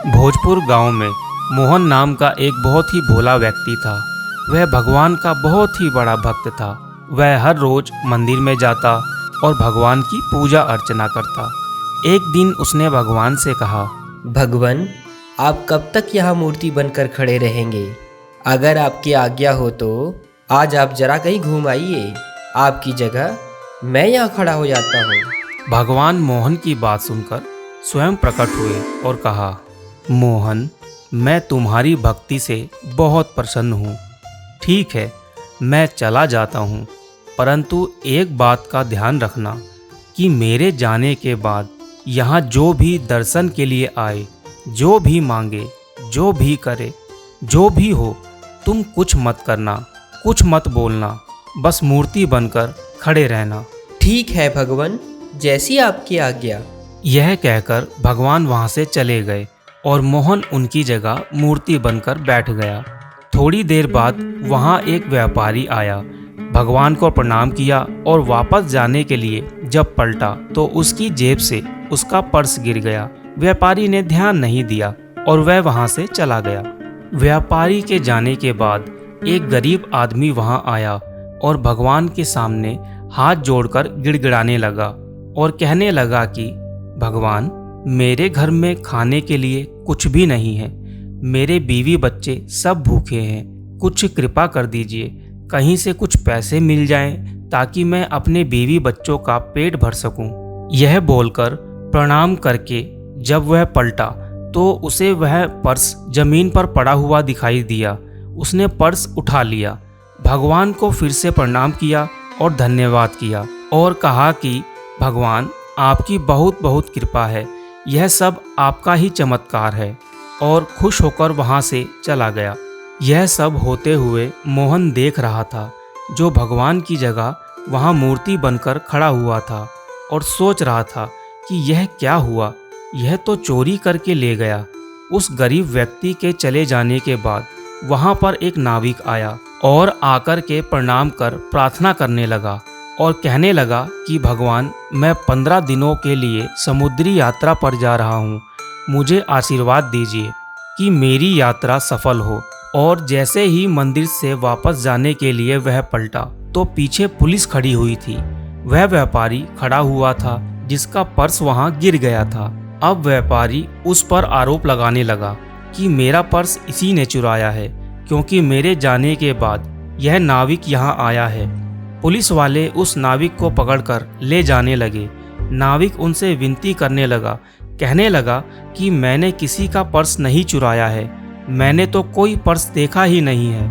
भोजपुर गांव में मोहन नाम का एक बहुत ही भोला व्यक्ति था। वह भगवान का बहुत ही बड़ा भक्त था। वह हर रोज मंदिर में जाता और भगवान की पूजा अर्चना करता। एक दिन उसने भगवान से कहा, भगवान, आप कब तक यहाँ मूर्ति बनकर खड़े रहेंगे? अगर आपकी आज्ञा हो तो आज आप जरा कहीं घूम आइए। आपकी जगह मैं यहाँ खड़ा हो जाता हूँ। भगवान मोहन की बात सुनकर स्वयं प्रकट हुए और कहा, मोहन, मैं तुम्हारी भक्ति से बहुत प्रसन्न हूँ। ठीक है, मैं चला जाता हूँ, परंतु एक बात का ध्यान रखना कि मेरे जाने के बाद यहाँ जो भी दर्शन के लिए आए, जो भी मांगे, जो भी करे, जो भी हो, तुम कुछ मत करना, कुछ मत बोलना, बस मूर्ति बनकर खड़े रहना। ठीक है भगवान, जैसी आपकी आज्ञा। यह कहकर भगवान वहाँ से चले गए और मोहन उनकी जगह मूर्ति बनकर बैठ गया। थोड़ी देर बाद वहाँ एक व्यापारी आया, भगवान को प्रणाम किया और वापस जाने के लिए जब पलटा तो उसकी जेब से उसका पर्स गिर गया। व्यापारी ने ध्यान नहीं दिया और वह वहाँ से चला गया। व्यापारी के जाने के बाद एक गरीब आदमी वहाँ आया और भगवान के सामने हाथ जोड़कर गिड़गिड़ाने लगा और कहने लगा कि भगवान, मेरे घर में खाने के लिए कुछ भी नहीं है। मेरे बीवी बच्चे सब भूखे हैं। कुछ कृपा कर दीजिए, कहीं से कुछ पैसे मिल जाएं ताकि मैं अपने बीवी बच्चों का पेट भर सकूं। यह बोलकर प्रणाम करके जब वह पलटा तो उसे वह पर्स जमीन पर पड़ा हुआ दिखाई दिया। उसने पर्स उठा लिया, भगवान को फिर से प्रणाम किया और धन्यवाद किया और कहा कि भगवान, आपकी बहुत बहुत कृपा है, यह सब आपका ही चमत्कार है, और खुश होकर वहाँ से चला गया। यह सब होते हुए मोहन देख रहा था, जो भगवान की जगह वहाँ मूर्ति बनकर खड़ा हुआ था, और सोच रहा था कि यह क्या हुआ, यह तो चोरी करके ले गया। उस गरीब व्यक्ति के चले जाने के बाद वहाँ पर एक नाविक आया और आकर के प्रणाम कर प्रार्थना करने लगा और कहने लगा कि भगवान, मैं 15 दिनों के लिए समुद्री यात्रा पर जा रहा हूँ। मुझे आशीर्वाद दीजिए कि मेरी यात्रा सफल हो। और जैसे ही मंदिर से वापस जाने के लिए वह पलटा तो पीछे पुलिस खड़ी हुई थी। वह व्यापारी खड़ा हुआ था जिसका पर्स वहाँ गिर गया था। अब व्यापारी उस पर आरोप लगाने लगा कि मेरा पर्स इसी ने चुराया है, क्योंकि मेरे जाने के बाद यह नाविक यहाँ आया है। पुलिस वाले उस नाविक को पकड़कर ले जाने लगे। नाविक उनसे विनती करने लगा, कहने लगा कि मैंने किसी का पर्स नहीं चुराया है, मैंने तो कोई पर्स देखा ही नहीं है।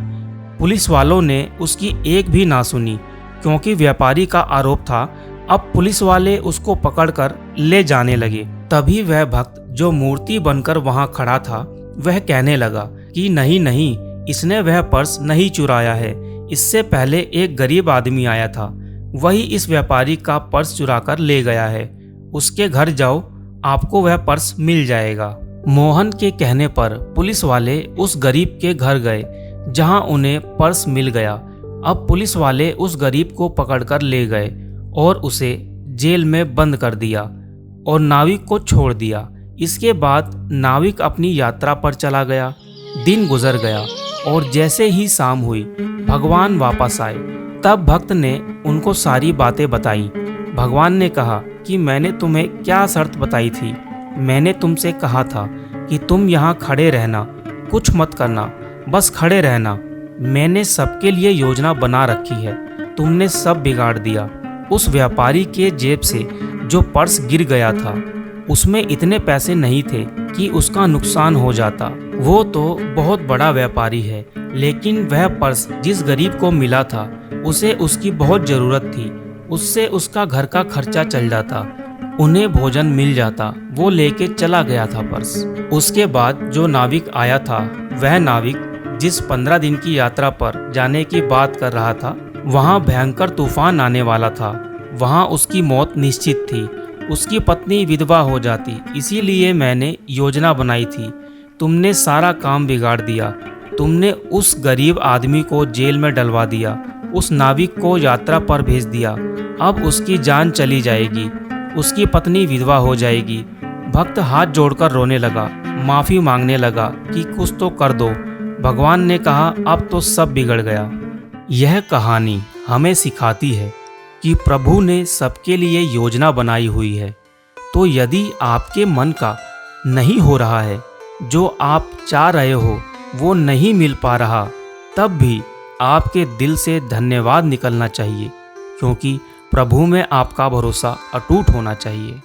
पुलिस वालों ने उसकी एक भी ना सुनी, क्योंकि व्यापारी का आरोप था। अब पुलिस वाले उसको पकड़कर ले जाने लगे। तभी वह भक्त जो मूर्ति बनकर वहाँ खड़ा था, वह कहने लगा कि नहीं नहीं, इसने वह पर्स नहीं चुराया है। इससे पहले एक गरीब आदमी आया था, वही इस व्यापारी का पर्स चुराकर ले गया है। उसके घर जाओ, आपको वह पर्स मिल जाएगा। मोहन के कहने पर पुलिस वाले उस गरीब के घर गए, जहां उन्हें पर्स मिल गया। अब पुलिस वाले उस गरीब को पकड़कर ले गए और उसे जेल में बंद कर दिया और नाविक को छोड़ दिया। इसके बाद नाविक अपनी यात्रा पर चला गया। दिन गुजर गया और जैसे ही शाम हुई, भगवान वापस आए। तब भक्त ने उनको सारी बातें बताई। भगवान ने कहा कि मैंने तुम्हें क्या शर्त बताई थी? मैंने तुमसे कहा था कि तुम यहाँ खड़े रहना, कुछ मत करना, बस खड़े रहना। मैंने सबके लिए योजना बना रखी है, तुमने सब बिगाड़ दिया। उस व्यापारी के जेब से जो पर्स गिर गया था, उसमें इतने पैसे नहीं थे कि उसका नुकसान हो जाता। वो तो बहुत बड़ा व्यापारी है, लेकिन वह पर्स जिस गरीब को मिला था, उसे उसकी बहुत ज़रूरत थी। उससे उसका घर का खर्चा चल जाता, उन्हें भोजन मिल जाता। वो लेके चला गया था पर्स। उसके बाद जो नाविक आया था, वह नाविक जिस 15 दिन की यात्रा पर जाने की बात कर रहा था, वहाँ भयंकर तूफान आने वाला था। वहाँ उसकी मौत निश्चित थी। उसकी पत्नी विधवा हो जाती, इसीलिए मैंने योजना बनाई थी। तुमने सारा काम बिगाड़ दिया। तुमने उस गरीब आदमी को जेल में डलवा दिया उस नाविक को यात्रा पर भेज दिया। अब उसकी जान चली जाएगी, उसकी पत्नी विधवा हो जाएगी। भक्त हाथ जोड़कर रोने लगा, माफ़ी मांगने लगा कि कुछ तो कर दो। भगवान ने कहा, अब तो सब बिगड़ गया। यह कहानी हमें सिखाती है कि प्रभु ने सबके लिए योजना बनाई हुई है। तो यदि आपके मन का नहीं हो रहा है, जो आप चाह रहे हो वो नहीं मिल पा रहा, तब भी आपके दिल से धन्यवाद निकलना चाहिए, क्योंकि प्रभु में आपका भरोसा अटूट होना चाहिए।